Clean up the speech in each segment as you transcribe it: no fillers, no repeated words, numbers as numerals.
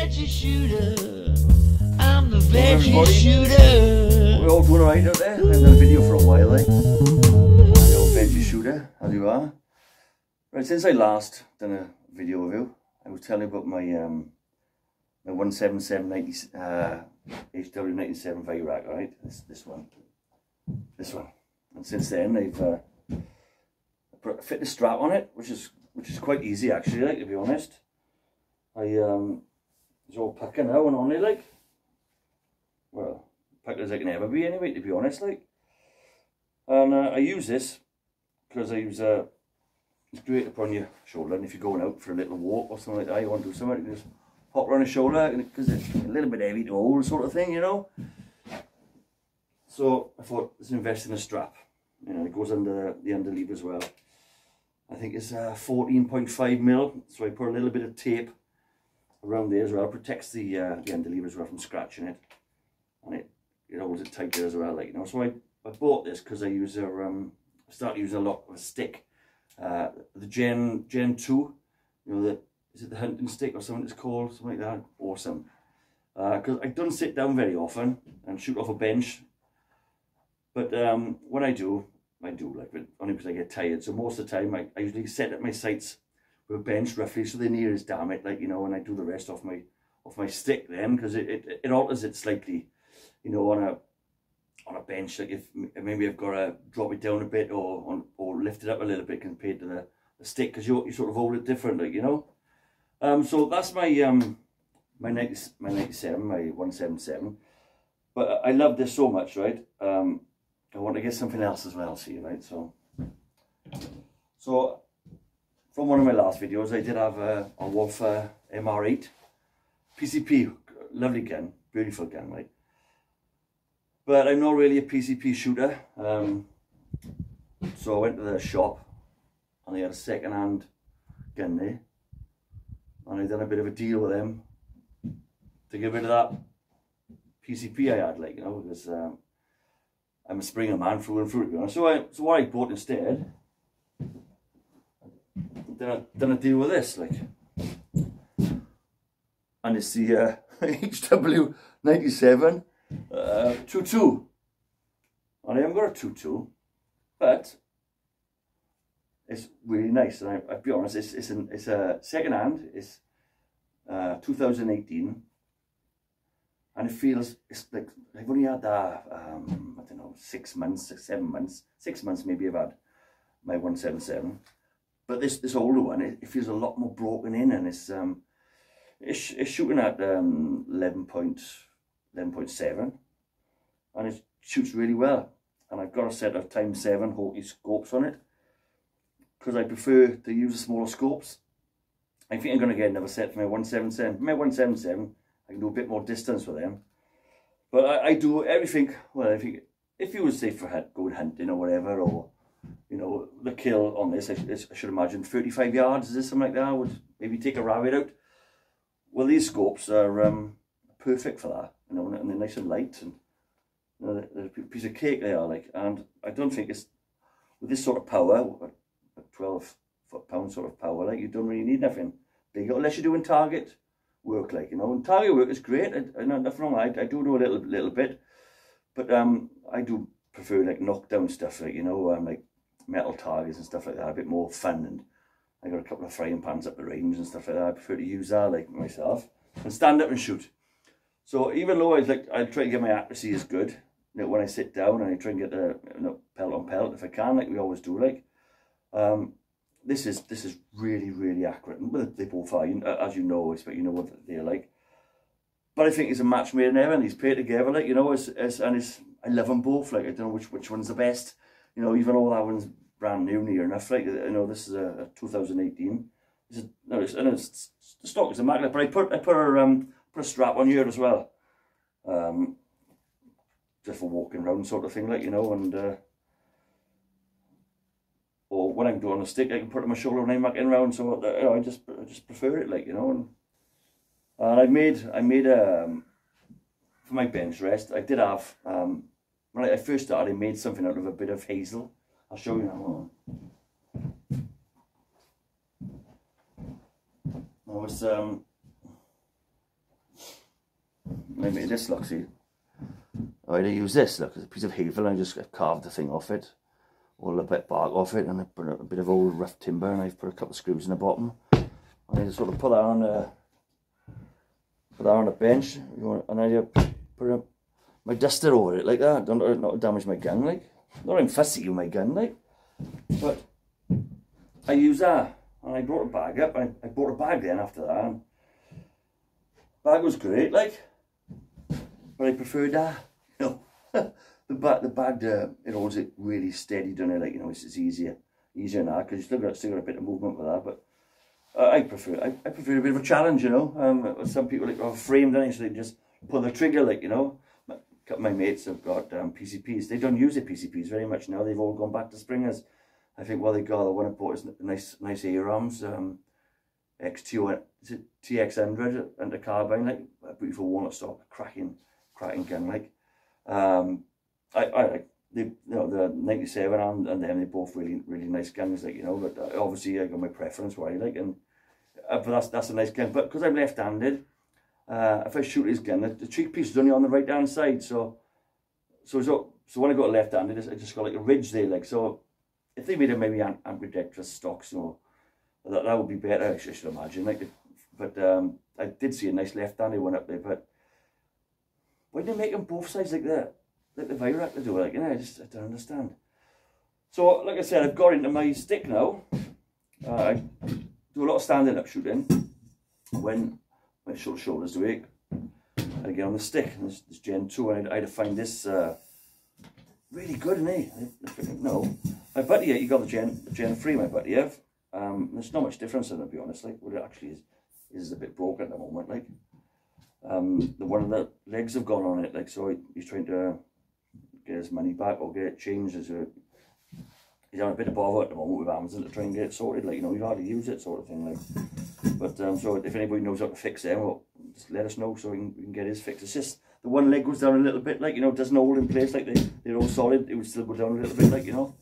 Veggie Shooter. I'm the Veggie Shooter. We're all doing alright out there. I haven't done a video for a while, eh? The old Veggie Shooter, how you are? Right, since I last done a video review, I was telling you about my my 177 hw97 weihrauch, right? This one. And since then, I've put a fitness strap on it, which is quite easy actually, like, to be honest. It's all pucker now and on it, like. Well, pucker as I can ever be anyway, to be honest, like. And I use this because it's great upon your shoulder, and if you're going out for a little walk or something like that, you want to do something, you can just pop around the shoulder, because it's a little bit heavy to hold, sort of thing, you know. So I thought, let's invest in a strap. You know, it goes under the underleaf as well. I think it's 14.5mm, so I put a little bit of tape around there as well. It protects the underleaf as well from scratching it, and it holds it tight there as well, like, you know. So I bought this because I start using a lot of a stick, the Gen 2, you know, is it the hunting stick or something it's called, something like that. Awesome, because I don't sit down very often and shoot off a bench, but when I do like it only because I get tired. So most of the time I usually set up my sights with a bench roughly, so they're near as damn it, like, you know, and I do the rest off my stick then, because it alters it slightly, you know, on a bench. Like if maybe I've got to drop it down a bit or lift it up a little bit compared to the stick, because you sort of hold it different, like, you know. So that's my my 177, but I love this so much, right? I want to get something else as well, see, right? So from one of my last videos, I did have a Wolf MR8 PCP, lovely gun, beautiful gun, right? But I'm not really a PCP shooter, so I went to the shop and they had a second-hand gun there, and I done a bit of a deal with them to get rid of that PCP I had, like, you know, because I'm a Springer man through and through, to be honest. So what I bought instead, done a deal with this, like, and it's the hw97 22, and I haven't got a 22, but it's really nice. And I'll be honest, it's a second hand. It's 2018, and it feels, it's like I've only had that I don't know, 6 months, 7 months, 6 months maybe I've had my 177. But this older one, it feels a lot more broken in, and it's shooting at 11.7, and it shoots really well. And I've got a set of ×7 hokey scopes on it, because I prefer to use the smaller scopes. I think I'm going to get another set for my 177. My 177, I can do a bit more distance with them. But I do everything, well, if you would say for going hunting or whatever, or, you know, the kill on this, I should imagine 35 yards, is this something like that? I would maybe take a rabbit out. Well, these scopes are perfect for that, you know, and they're nice and light, and, you know, they're a piece of cake they are, like. And I don't think it's, with this sort of power, 12 foot-pound sort of power, like, you don't really need nothing big, unless you're doing target work, like, you know. And target work is great. I know nothing wrong. I do a little bit, but I do prefer, like, knockdown stuff, like, you know, like metal targets and stuff like that, a bit more fun. And I got a couple of frying pans up the range and stuff like that. I prefer to use that, like, myself, and stand up and shoot. So even though I try to get my accuracy as good, you know, when I sit down, and I try and get the, you know, pelt on pelt if I can, like we always do, like. This is really accurate. Well, they both are, as you know, but you know what they're like. But I think it's a match made in heaven. These pair together, like, you know, I love them both. Like, I don't know which one's the best. You know, even though that one's brand new, near enough. Like, you know, this is a 2018. It's the stock is immaculate. But I put a strap on here as well, just for walking around, sort of thing, like, you know, and. Or when I'm doing a stick, I can put it on my shoulder when I'm mucking around. So, you know, I just prefer it, like, you know. And I made for my bench rest, I did have when I first started, I made something out of a bit of hazel. I'll show you now. I was maybe this, look, see. I use this, look, it's a piece of hazel, and I just carved the thing off it, all the bit bark off it, and I put a bit of old rough timber, and I've put a couple of screws in the bottom. And I just sort of put that on the bench, and I put my duster over it like that, not damage my gun, like. Not I'm fussy with my gun, like, but I use that, and I brought a bag up. I bought a bag then after that. And bag was great, like, but I preferred that, you know. the bag, it holds it really steady, doesn't it? Like, you know, it's easier now because you still got a bit of movement with that. But I prefer a bit of a challenge, you know. Some people like have framed, don't they? So they just pull the trigger, like, you know. A couple of my mates have got PCPs. They don't use the PCPs very much now. They've all gone back to springers. I think what they got, the one I bought is nice weihrauchs, X2, is it TX100 and a carbine, like a beautiful walnut stock, cracking gun, like. I like the 97 and them. They're both really nice guns, like, you know. But obviously I got my preference what I like, and but that's a nice gun. But because I'm left-handed, if I shoot his gun, the cheek piece is only on the right hand side, so when I got left-handed, I just got like a ridge there, like. So if they made a maybe ambidextrous stocks, you know, that would be better, I should imagine, like. But I did see a nice left-handed one up there. But why do they make them both sides like that, like the weihrauch to do, like, you know? I don't understand. So like I said, I've got into my stick now. I do a lot of standing up shooting when my shoulders do ache. I get on the stick, and this Gen 2, and I had to find this really good, isn't it? No, my buddy, you got the Gen 3, my buddy have. There's not much difference in it, to be honest. Like, what it actually is a bit broken at the moment. Like, one of the legs have gone on it. Like, so he's trying to get his money back or get it changed. He's on a bit of bother at the moment with Amazon to try and get it sorted. Like, you know, he'd hardly use it, sort of thing. Like, but so if anybody knows how to fix them, well, just let us know so we can get his fixed. It's just the one leg goes down a little bit, like, you know, it doesn't hold in place, like they're all solid. It would still go down a little bit, like, you know.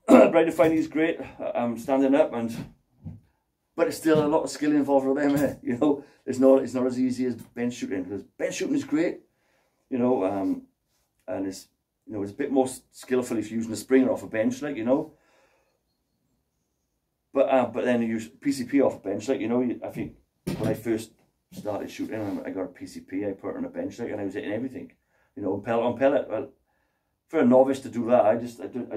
But I find he's great. I'm standing up, but it's still a lot of skill involved with them, you know. It's not as easy as bench shooting, because bench shooting is great, you know, and it's, you know, it's a bit more skillful if you're using a springer off a bench, like, you know. But then you use PCP off a bench, like, you know. I think when I first started shooting, I got a PCP, I put it on a bench, like, and I was hitting everything, you know, pellet on pellet. Well, for a novice to do that, I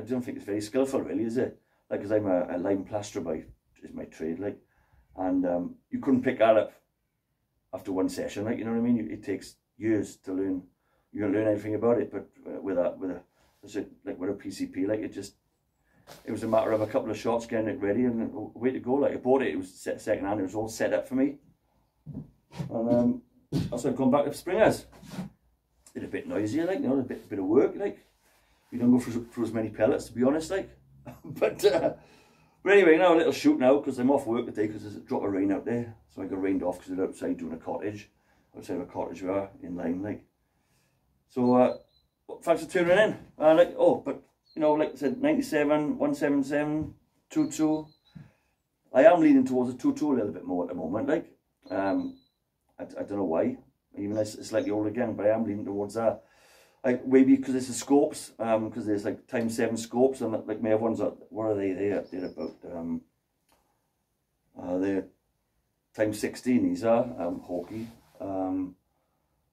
don't think it's very skillful, really, is it? Like, because I'm a lime plasterer is my trade, like, and you couldn't pick that up after one session, like, you know what I mean? It takes years to learn. You don't learn anything about it, but with a PCP, like, it was a matter of a couple of shots, getting it ready, and way to go. Like, I bought it was second hand, it was all set up for me, and also I've gone back to springers. It's a bit noisier, like, you know, a bit of work, like. You don't go through as many pellets, to be honest, like. but anyway, now a little shoot now, because I'm off work today because there's a drop of rain out there, so I got rained off because they're outside doing a cottage, outside of a cottage we are in Lyme, like. So thanks for tuning in. Like, oh, but you know, like I said, 97, 177, 22. I am leaning towards a 22 a little bit more at the moment, like. I don't know why. Even though it's slightly old again, but I am leaning towards that. Like, maybe because it's the scopes, because there's like ×7 scopes, and like my other ones are, what are they? They're about they're ×16. These are hawky.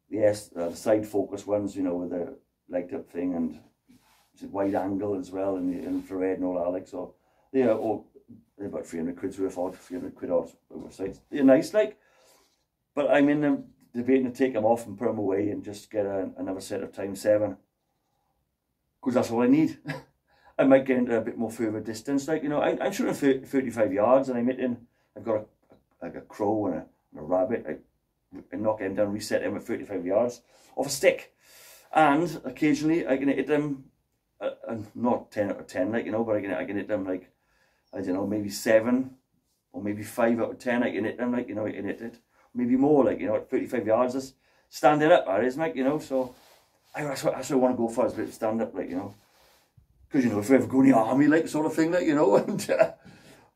Yes, the side focus ones, you know, with the light up thing, and it's a wide angle as well, and the infrared and all that. Like, so they're about 300 quid's worth, or 300 quid odd sites. They're nice, like, but I'm in them debating to take them off and put them away and just get another set of ×7, because that's all I need. I might get into a bit more further distance, like, you know. I'm shooting 35 yards, and I've got a crow and a rabbit. I knock them down, reset them at 35 yards off a stick, and occasionally I can hit them, not 10 out of 10, like, you know, but I can hit them, like, I don't know, maybe 7 or maybe 5 out of 10. I can hit them, like, you know, I can hit it. Maybe more, like, you know, at 35 yards, that's standing up, that is, like, you know. So that's what I want to go for, is a bit of stand up, like, you know, because, you know, if you ever go in the army, like, sort of thing, like, you know, and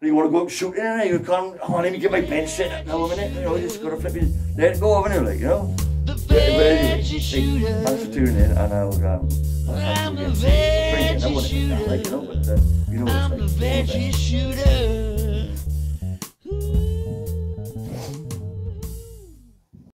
you want to go out shooting, and you can't, oh, let me get my bench set up now a minute, you know, you just got to flip it, let it go, haven't you, like, you know. anyway, Veggie Shooter. thanks for tuning in, and I'll I'm the bring it. I Veggie want to hit that, like, Shooter. but you know I'm what the it's like. Veggie Shooter.